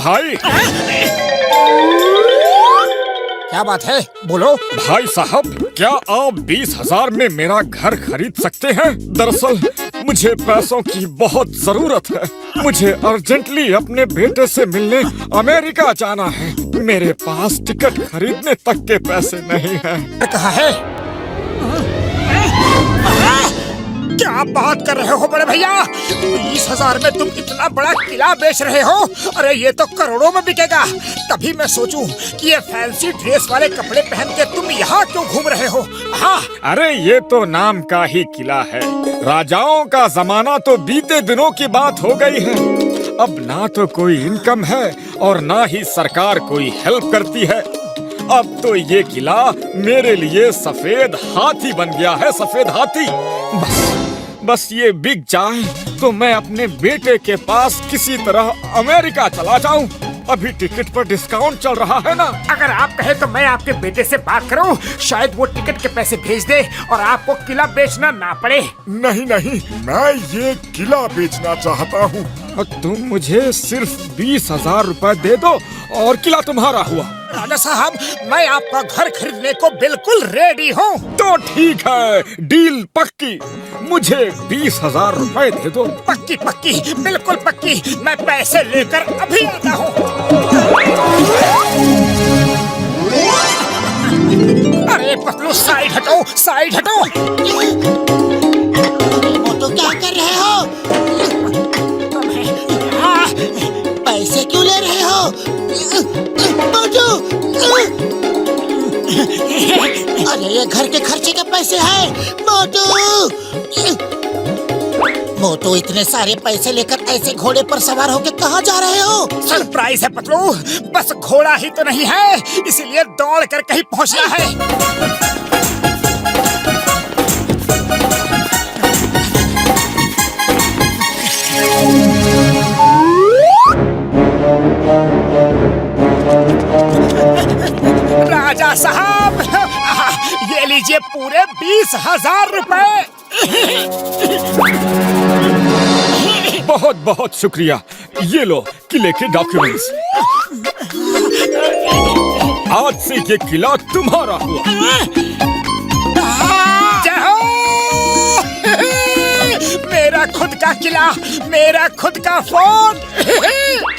भाई। क्या बात है, बोलो। भाई साहब, क्या आप 20,000 में मेरा घर खरीद सकते हैं? दरअसल मुझे पैसों की बहुत जरूरत है। मुझे अर्जेंटली अपने बेटे से मिलने अमेरिका जाना है। मेरे पास टिकट खरीदने तक के पैसे नहीं हैं। कहाँ है? क्या बात कर रहे हो बड़े भैया? 20,000 में तुम इतना बड़ा किला बेच रहे हो? अरे ये तो करोड़ों में बिकेगा। तभी मैं सोचूं कि ये फैंसी ड्रेस वाले कपड़े पहन के तुम यहाँ क्यों घूम रहे हो? हाँ, अरे ये तो नाम का ही किला है। राजाओं का जमाना तो बीते दिनों की बात हो गई है। अब ना तो कोई इनकम है और ना ही सरकार कोई हेल्प करती है। अब तो ये किला मेरे लिए सफेद हाथी बन गया है, सफेद हाथी। बस ये बिक जाए तो मैं अपने बेटे के पास किसी तरह अमेरिका चला जाऊं। अभी टिकट पर डिस्काउंट चल रहा है ना। अगर आप कहे तो मैं आपके बेटे से बात करूं, शायद वो टिकट के पैसे भेज दे और आपको किला बेचना ना पड़े। नहीं नहीं, मैं ये किला बेचना चाहता हूँ। तुम मुझे सिर्फ 20,000 रुपए दे दो और किला तुम्हारा हुआ। राजा साहब, मैं आपका घर खरीदने को बिल्कुल रेडी हूँ। तो ठीक है, डील पक्की। मुझे 20,000 रुपए दे दो। पक्की पक्की, बिल्कुल पक्की। मैं पैसे लेकर अभी आता हूँ। अरे पतलू, साइड हटो, साइड हटो। मोटू, क्या कर रहे हो? पैसे क्यों ले रहे हो? मोटू! अरे ये घर के खर्चे के पैसे हैं। मोटू! मोटू, इतने सारे पैसे लेकर ऐसे घोड़े पर सवार होकर कहाँ जा रहे हो? सरप्राइज है पतलू। बस घोड़ा ही तो नहीं है, इसीलिए दौड़ कर कहीं पहुँचना है। राजा साहब, ये लीजिए पूरे 20,000 रुपए। बहुत बहुत शुक्रिया। ये लो किले के डॉक्यूमेंट्स। आज से ये किला तुम्हारा हुआ। जय हो! मेरा खुद का किला, मेरा खुद का फोर्ट।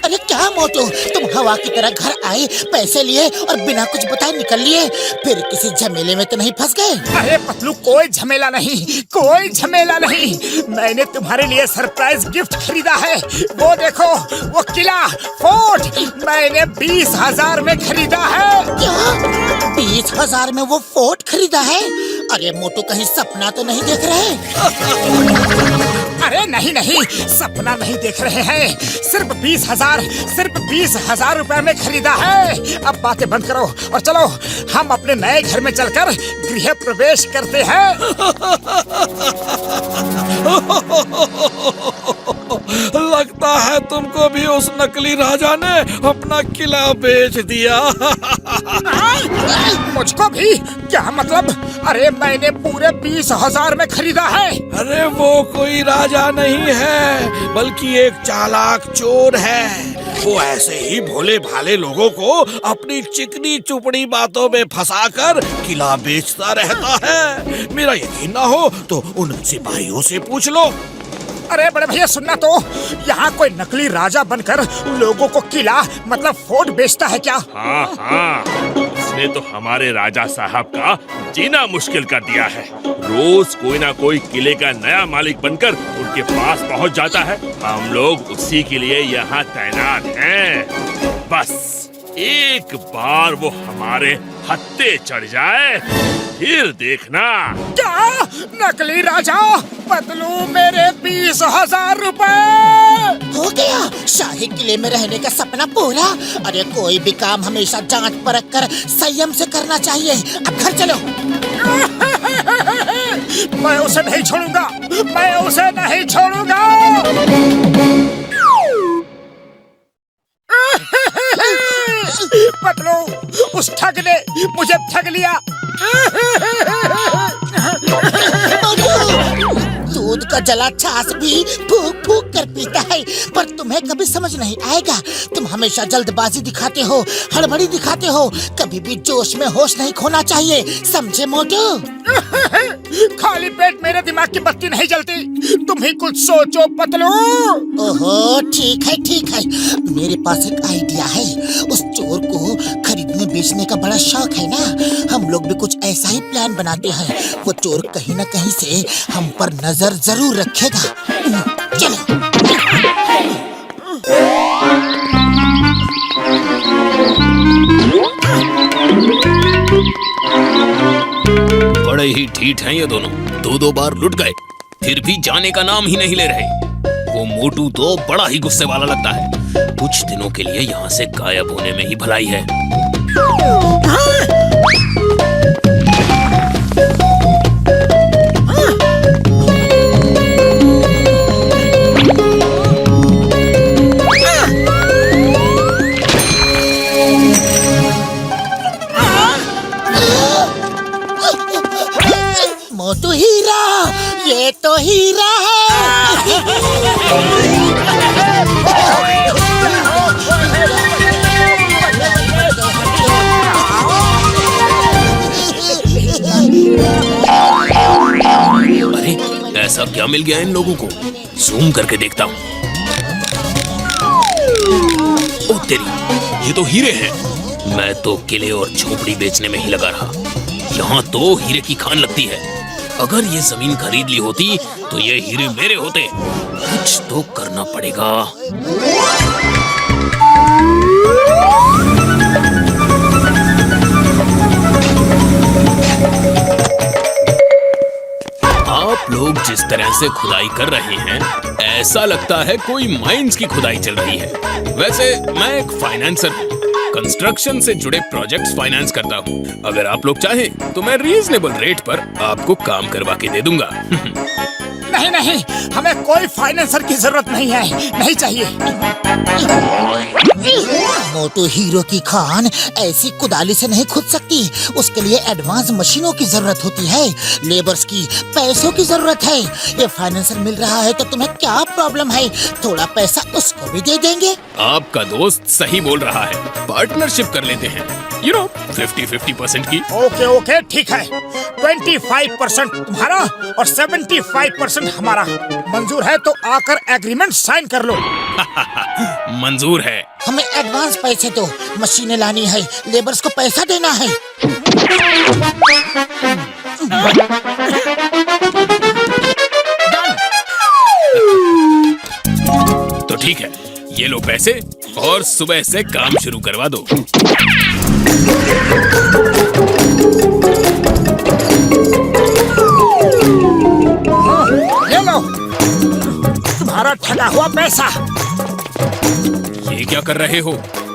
अरे क्या मोटू, तुम हवा की तरह घर आए, पैसे लिए और बिना कुछ बताए निकल लिए। फिर किसी झमेले में तो नहीं फंस गए? अरे पतलू, कोई झमेला नहीं, कोई झमेला नहीं। मैंने तुम्हारे लिए सरप्राइज गिफ्ट खरीदा है। वो देखो, वो किला, फोर्ट मैंने 20,000 में खरीदा है। क्या? 20,000 में वो फोर्ट खरीदा है? अरे मोटू, कहीं सपना तो नहीं देख रहे? अरे नहीं नहीं, सपना नहीं देख रहे हैं। सिर्फ 20,000 रुपए में खरीदा है। अब बातें बंद करो और चलो हम अपने नए घर में चलकर गृह प्रवेश करते हैं। लगता है तुमको भी उस नकली राजा ने अपना किला बेच दिया। मुझको भी? क्या मतलब? अरे मैंने पूरे 20,000 में खरीदा है। अरे वो कोई राजा नहीं है, बल्कि एक चालाक चोर है। वो ऐसे ही भोले भाले लोगों को अपनी चिकनी चुपड़ी बातों में फंसाकर किला बेचता रहता है। मेरा यकीन ना हो तो उन सिपाहियों से पूछ लो। अरे बड़े भैया, सुनना तो, यहाँ कोई नकली राजा बनकर लोगों को किला मतलब फोर्ट बेचता है क्या? हाँ हाँ, उसने तो हमारे राजा साहब का जीना मुश्किल कर दिया है। रोज कोई ना कोई किले का नया मालिक बनकर उनके पास पहुँच जाता है। हम लोग उसी के लिए यहाँ तैनात हैं। बस एक बार वो हमारे हत्थे चढ़ जाए, फिर देखना। क्या? नकली राजा? पतलू, मेरे 20,000 रुपए। हो गया शाही किले में रहने का सपना पूरा। अरे कोई भी काम हमेशा जांच परख कर संयम से करना चाहिए। अब घर चलो। मैं उसे नहीं छोड़ूंगा, मैं उसे नहीं छोड़ूंगा। पतलू, उस ठग ने मुझे ठग लिया। दूध का का जला छाछ भी फूक फूक कर पीता है। पर तुम्हें कभी समझ नहीं आएगा। तुम हमेशा जल्दबाजी दिखाते हो, हड़बड़ी दिखाते हो। कभी भी जोश में होश नहीं खोना चाहिए, समझे मोटू? खाली पेट मेरे दिमाग की बत्ती नहीं जलती। तुम ही कुछ सोचो पतलू। ओहो, ठीक है ठीक है। मेरे पास एक आइडिया है। उस चोर को खरीदने बेचने का बड़ा शौक है ना। हम लोग भी कुछ ऐसा ही प्लान बनाते हैं। वो चोर कहीं ना कहीं से हम पर नजर जरूर रखेगा। चलो। बड़े ही ढीठ हैं ये दोनों। दो बार लुट गए, फिर भी जाने का नाम ही नहीं ले रहे। वो मोटू तो बड़ा ही गुस्से वाला लगता है। कुछ दिनों के लिए यहाँ से गायब होने में ही भलाई है। मोटू हीरा, ये तो हीरा है। अरे ऐसा क्या मिल गया इन लोगों को? जूम करके देखता हूँ। ओ तेरी, ये तो हीरे हैं। मैं तो किले और झोपड़ी बेचने में ही लगा रहा। यहाँ तो हीरे की खान लगती है। अगर ये जमीन खरीद ली होती तो ये हीरे मेरे होते। कुछ तो करना पड़ेगा। आप लोग जिस तरह से खुदाई कर रहे हैं, ऐसा लगता है कोई माइंस की खुदाई चल रही है। वैसे मैं एक फाइनेंसर हूँ, कंस्ट्रक्शन से जुड़े प्रोजेक्ट्स फाइनेंस करता हूँ। अगर आप लोग चाहें तो मैं रीजनेबल रेट पर आपको काम करवा के दे दूंगा। नहीं नहीं, हमें कोई फाइनेंसर की जरूरत नहीं है, नहीं चाहिए। मोटू हीरो की खान ऐसी कुदाली से नहीं खुद सकती। उसके लिए एडवांस मशीनों की जरूरत होती है, लेबर्स की, पैसों की जरूरत है। ये फाइनेंसर मिल रहा है तो तुम्हें क्या प्रॉब्लम है? थोड़ा पैसा उसको भी दे देंगे। आपका दोस्त सही बोल रहा है, पार्टनरशिप कर लेते हैं। 50-50% की। ओके ओके ठीक है। 25% तुम्हारा और 75% हमारा। मंजूर है तो आकर एग्रीमेंट साइन कर लो। मंजूर है। हमें एडवांस पैसे दो, मशीनें लानी है, लेबर्स को पैसा देना है। तो ठीक है, ये लो पैसे और सुबह से काम शुरू करवा दो। ले लो तुम्हारा ठगा हुआ पैसा। ये क्या कर रहे हो?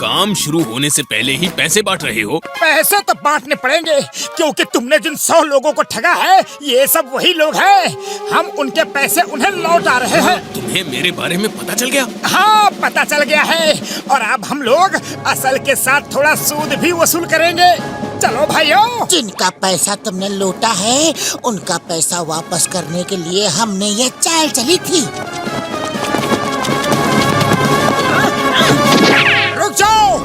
काम शुरू होने से पहले ही पैसे बांट रहे हो? पैसे तो बांटने पड़ेंगे, क्योंकि तुमने जिन 100 लोगों को ठगा है, ये सब वही लोग हैं। हम उनके पैसे उन्हें लौटा रहे हैं। तुम्हें मेरे बारे में पता चल गया? हाँ, पता चल गया है। और अब हम लोग असल के साथ थोड़ा सूद भी वसूल करेंगे। चलो भाइयों। जिनका पैसा तुमने लूटा है, उनका पैसा वापस करने के लिए हमने ये चाल चली थी। रुक जाओ,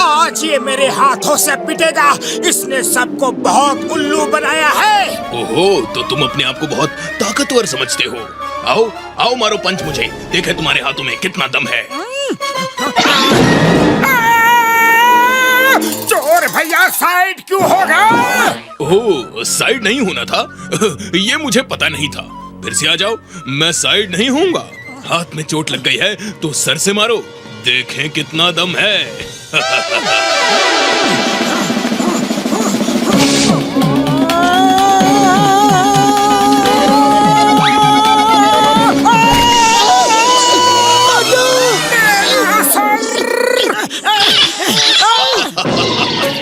आज ये मेरे हाथों से पिटेगा। इसने सबको बहुत उल्लू बनाया है। ओहो, तो तुम अपने आप को बहुत ताकतवर समझते हो। आओ आओ, मारो पंच मुझे, देखे तुम्हारे हाथों में कितना दम है। चोर भैया, साइड क्यों होगा? ओह, साइड नहीं होना था? ये मुझे पता नहीं था। फिर से आ जाओ, मैं साइड नहीं होऊंगा। हाथ में चोट लग गई है तो सर से मारो, देखें कितना दम है।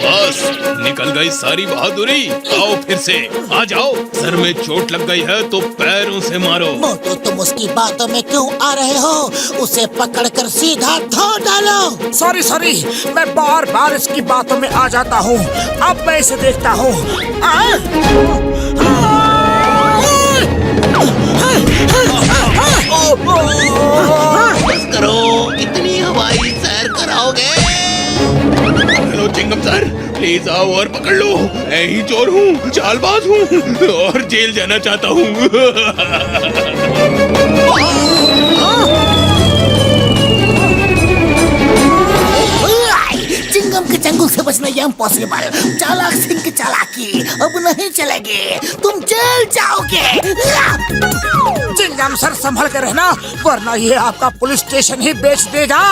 बस निकल गई सारी बहादुरी। आओ फिर से आ जाओ। सर में चोट लग गई है तो पैरों से मारो। मोटू, तुम उसकी बातों में क्यों आ रहे हो? उसे पकड़कर सीधा धो डालो। सॉरी सॉरी, मैं बार बार इसकी बातों में आ जाता हूँ। अब मैं इसे देखता हूँ। प्लीज आओ और पकड़ लो। मैं ही चोर हूँ, चालबाज हूँ और जेल जाना चाहता हूँ। चिंगम के चंगुल से बचना ये इम्पॉसिबल। चालाक सिंह की चालाकी अब नहीं चलेगी, तुम जेल जाओगे। चिंगम सर संभल कर रहना, वरना ये आपका पुलिस स्टेशन ही बेच देगा।